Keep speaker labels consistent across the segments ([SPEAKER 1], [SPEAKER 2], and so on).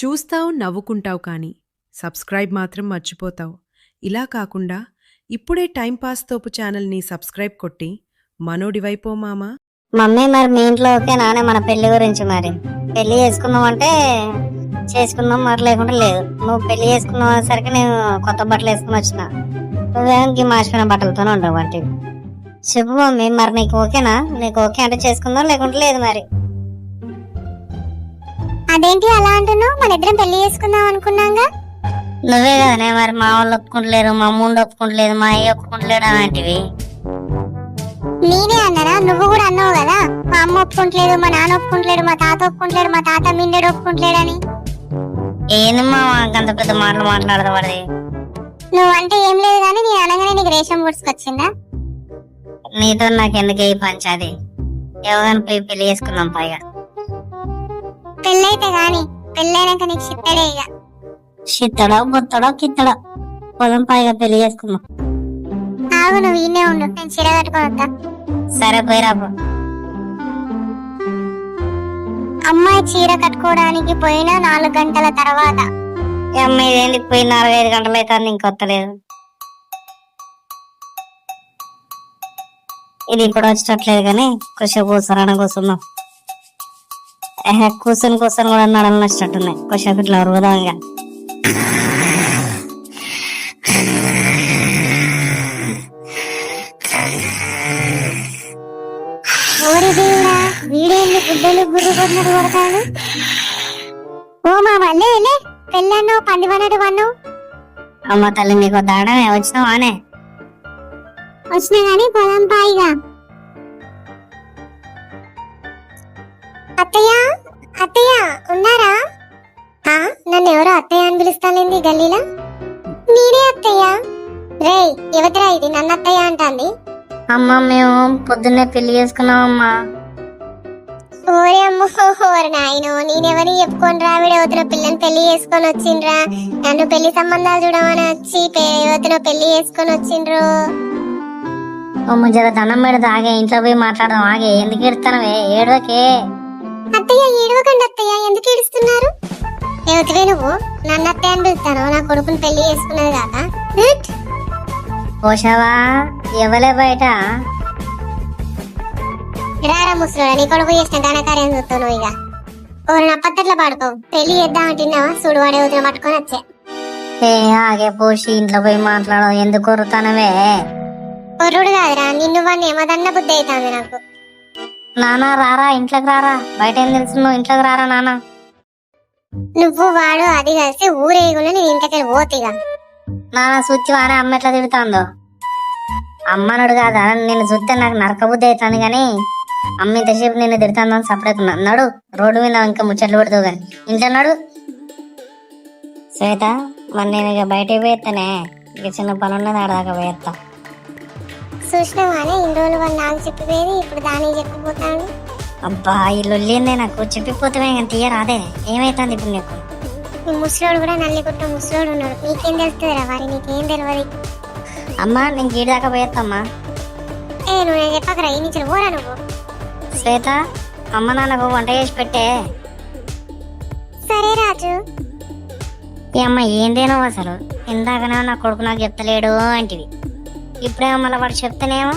[SPEAKER 1] చూస్తావు, నవ్వుకుంటావు కానీ సబ్స్క్రైబ్ మాత్రం మర్చిపోతావు. ఇలా కాకుండా ఇప్పుడే టైం పాస్ తోపు ఛానల్ని సబ్స్క్రైబ్ కొట్టి మనోడివైపో మామా.
[SPEAKER 2] మమ్మీ మరి మీ ఇంట్లో ఓకే నానే మన పెళ్లి గురించి? మరి పెళ్లి చేసుకుందాం అంటే చేసుకుందాం, మరి లేకుంటే లేదు. నువ్వు పెళ్లి చేసుకున్నావు అనేసరికి నేను కొత్త బట్టలు వేసుకుని వచ్చిన, నువ్వేమో మార్చిపోయిన బట్టలతోనే ఉండవు అంటే. చెప్పు మమ్మీ, మరి నీకు ఓకేనా? నీకు ఓకే అంటే చేసుకుందాం, లేకుంటే లేదు. మరి
[SPEAKER 3] అదేంటి అలా అంటున్నావు? మన ఇద్దరం పెళ్లి చేసుకుందాం అనుకున్నాగా.
[SPEAKER 2] నువ్వే కదనే మరి మా వాళ్ళు ఒప్పుకుంటలేరు, మా అమ్ముండి ఒప్పుకుంటలేదు, మా అయ్య ఒప్పుకుంటలేడు అలాంటివి.
[SPEAKER 3] నేనే అన్నారా? నువ్వు కూడా అన్నావు కదా, మా అమ్మ ఒప్పుకుంటలేదు, మా నాన్న ఒప్పుకుంటలేడు, మా తాత ఒప్పుకుంటలేడు, మా తాత మిండెడు ఒప్పుకుంటలేడని.
[SPEAKER 2] ఏందమ్మా అంత పెద్ద మాటలు మాట్లాడదాం వాడి?
[SPEAKER 3] నువ్వు అంటే ఏం లేదు కానీ నేను అనగానే నీకు రేషం గుర్తుకొచ్చిందా?
[SPEAKER 2] నీతో నాకు ఎందుకే ఈ పంచాది? ఎవరైనా పోయి పెళ్లి చేసుకుందాం. పైగా
[SPEAKER 3] పెళ్ళైతే గాని పెళ్ళైనాక నీకు చిత్తడే. ఇక
[SPEAKER 2] చిత్తడో బొత్తడో కిత్తడో పొలం పైగా పెళ్లి చేసుకుందాం.
[SPEAKER 3] ఆగు, నువ్వు ఈయనే ఉండు, నేను చీర కట్టుకొని వద్దా.
[SPEAKER 2] సరే పోయిరా.
[SPEAKER 3] అమ్మాయి చీర కట్టుకోవడానికి పోయిన 4 గంటల తర్వాత
[SPEAKER 2] అమ్మాయి ఏంటి పోయి 4-5 గంటలు అయితే ఇంకొత్తలేదు. ఇది ఇప్పుడు వచ్చేటట్లేదు కానీ కొంచెం కూర్చోరాని కూర్చుందాం. కూర్చొని కూడా నడలు నచ్చినట్టున్నాయి. కొంచెం ఇట్లా అరుగుదాం. ఇక
[SPEAKER 3] వీడేంది గుడ్డలు గుర్రు కొట్టినట్టు కొడతాడు? ఓ మా వల్లే పెళ్ళన్నావు, పంది వన్నట్టు వన్నావు.
[SPEAKER 2] అమ్మ తల్లి నీకు దాడమే వచ్చినావానే?
[SPEAKER 3] వచ్చినా గాని పొలం పాయిగా. అత్తయ్య అత్తయ్య ఉన్నారా? నన్ను ఎవరో అత్తయ్య అని పిలుస్తానండి గల్లీలా. నేనే అత్తయ్య. రే ఎవరిరా ఇది నన్ను అత్తయ్య అంటాంది?
[SPEAKER 2] అమ్మ మేము పొద్దున్నే పెళ్లి చేసుకున్నామమ్మా.
[SPEAKER 3] ఓరే అమ్మో, ఓరి నాయనో, నేనెవరిని చెప్పుకొని రా, వీడవతన పిల్లని పెళ్లి చేసుకొని వచ్చిండ్రా, నన్ను పెళ్లి సంబంధాలు చూడమని వచ్చి యువతను పెళ్లి చేసుకొని వచ్చిండ్రు.
[SPEAKER 2] అమ్మ జర దండం పెడతా, ఆగే ఇంట్లో పోయి మాట్లాడదాం. ఆగే, ఎందుకు ఏడుస్తానవే? ఏడవకే.
[SPEAKER 3] అత్తయ్య ఏడవకండి అత్తయ్య, ఎందుకు ఏడుస్తున్నారు? యువతివే నువ్వు నన్ను అత్తయ్య అని పిలుస్తాను, నా కొడుకుని పెళ్లి చేసుకున్నది కాక.
[SPEAKER 2] పోషావా ఎవలే బయట?
[SPEAKER 3] రారా ముసలోడా, నీ కొడుకు చేసిన ఘనకార్యం చూస్తావు నువ్వు. ఇక ఓరి నప్పత్తట్లా పాడుకోవు, పెళ్లి చేద్దామంటున్నావా? చూడు వాడే వదిన పట్టుకొని వచ్చే.
[SPEAKER 2] ఆగే పోసి ఇంట్లో పోయి మాట్లాడవు, ఎందుకు కొరుతానవే?
[SPEAKER 3] కొర్రుడు కాదురా, నిన్ను వాడిని ఏమదన్న బుద్ధి అవుతుంది నాకు.
[SPEAKER 2] నానా రారా, ఇంట్లోకి రారా. బయట ఏం తెలుసు, ఇంట్లోకి రారా నానా.
[SPEAKER 3] నువ్వు వాడు అది కలిసి ఊరేగులు నేను ఇంటికి పోతిగా.
[SPEAKER 2] నానా చూచి వాడే అమ్మ ఎట్లా తిడుతాందో. అమ్మనుడు కాదా, నిన్ను చూస్తే నాకు నరక బుద్ధి అవుతుంది కానీ అమ్మ ఇంతసేపు నిన్ను తిడుతాందని సపరేకున్నా. నడు రోడ్డు మీద ఇంకా ముచ్చట్లు పెడతావు కానీ ఇంట్లో నడు. శ్వేత మరి నేను ఇక బయటకు పోయేస్తానే, ఇక చిన్న పని ఉన్నది ఆడదాకా పోయేస్తా.
[SPEAKER 3] చూసినావానే ఇన్ని రోజులు వాళ్ళు నాకు చెప్పిపోయేది, ఇప్పుడు దానికి చెప్పిపోతాను.
[SPEAKER 2] అబ్బా ఈ లొల్లిందే నాకు, చెప్పిపోతామే కానీ తీయరాదే. ఏమైతుంది ఇప్పుడు నీకు?
[SPEAKER 3] నీ ముసలోడు కూడా నల్లి కుట్ట ముసలోడు ఉన్నాడు, నీకేం తెలుస్తుందిరా వారి, నీకేం తెలియదు.
[SPEAKER 2] అమ్మా నేను గీడి దాకా పోయేస్తామ్మా.
[SPEAKER 3] నువ్వు నేను చెప్పకరా, ఈ నుంచి పోరా నువ్వు.
[SPEAKER 2] శ్వేత అమ్మ నాన్నకు వంట చేసి పెట్టే.
[SPEAKER 3] సరే రాజు.
[SPEAKER 2] ఈ అమ్మ ఏందేనో అసలు, ఇందాకనే నా కొడుకు నాకు చెప్తలేడు అంటివి, ఇప్పుడేమో మళ్ళీ వాడు చెప్తేనేమో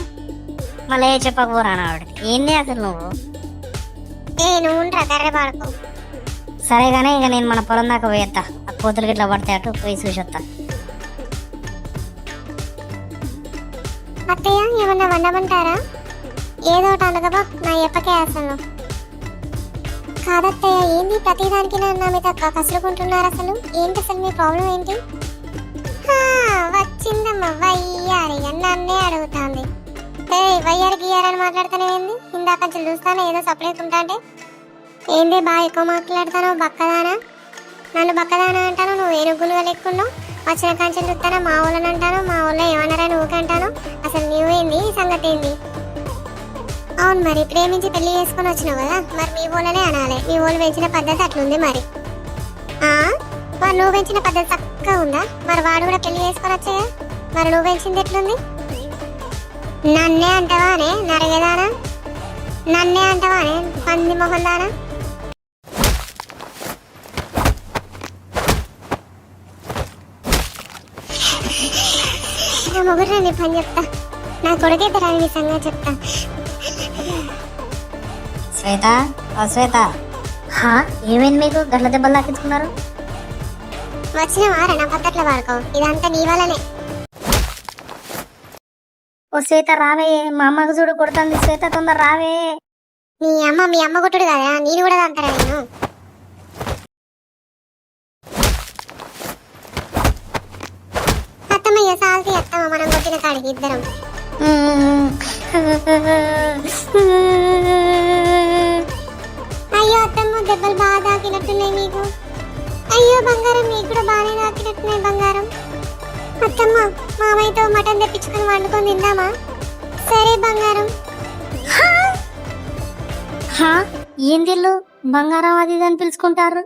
[SPEAKER 2] మళ్ళీ ఏ చెప్పకపోరా వాడికి. ఏంది అసలు నువ్వు?
[SPEAKER 3] నువ్వు ఉండరా కర్ర పాడుకో.
[SPEAKER 2] సరే కానీ ఇక నేను మన పొలం దాకా పోయేస్తా, ఆ కోతులకి ఇట్లా పడితే అటు పోయి చూసి వస్తా.
[SPEAKER 3] అత్తయ్య ఏమన్నా వండమంటారా? ఏదో ఒకటి అనగబా, నా ఎప్పకే అసలు. కాదత్తయ్య, ఏంది ప్రతిదానికి నా మీద కసురుకుంటున్నారు? అసలు ఏంటి, అసలు మీ ప్రాబ్లం ఏంటి? వచ్చిందమ్మా వయ్యారి, నన్నే అడుగుతాంది. వయ్యారి గీయారని మాట్లాడుతానే ఏంది? ఇందాక చూస్తాను ఏదో సపరేట్ ఉంటా అంటే ఏంది బాగా ఎక్కువ మాట్లాడతాను? బక్కదానా, నన్ను బక్కదానా అంటాను, నువ్వు ఏనుగులుగా లెక్కున్నావు. వచ్చిన కంచెలు చూస్తానా మా ఊళ్ళని అంటాను, మా ఊళ్ళో ఏమన్నారని ఊకంటాను. అసలు నువ్వేంది సంగతి ఏంది? అవును మరి, ప్రేమించి పెళ్లి చేసుకొని వచ్చినావు కదా, మరి మీ ఊళ్ళనే అనాలి. మీ ఊళ్ళు పెంచిన పద్ధతి అట్లుంది మరి. మరి నువ్వు పెంచిన పద్ధతి చక్కగా ఉందా? మరి వాడు కూడా పెళ్లి చేసుకొని వచ్చాయా, మరి నువ్వు పెంచింది ఎట్లుంది? నన్నే అంటావానే నరగదానా, నన్నే అంటావానే పంది మొహం దానా? మొగుడు నీ పని చెప్తా. నా కొడుకైతే రాని నీ సంగతి చెప్తా.
[SPEAKER 2] శ్వేత, ఓ శ్వేత, ఏమైంది మీకు గట్ల దెబ్బలు తాకించుకున్నారు?
[SPEAKER 3] వచ్చిన వారా నా పక్కట్లో వాడుకో, ఇదంతా నీ వల్లనే.
[SPEAKER 2] ఓ శ్వేత రావే, మా అమ్మకు చూడు కొడుతుంది. శ్వేత తొందర రావే.
[SPEAKER 3] మీ అమ్మ కొట్టుడు కదా, నేను కూడా అంటారా నేను. అత్తమ్మ సాల్తి అత్తమ్మ, మనం కొట్టిన కాడికి ఇద్దరం. అయ్యో అత్తమ్మ, దెబ్బలు బాగా తాకినట్టున్నాయి మీకు. అయ్యో బంగారం, మీకు కూడా బాగానే తాకినట్టున్నాయి బంగారం. అత్తమ్మ, మామయ్యతో మటన్ తెప్పించుకొని వండుకొని తిందామా? సరే బంగారం.
[SPEAKER 2] ఏంది బంగారం అది ఇది అని పిలుచుకుంటారు?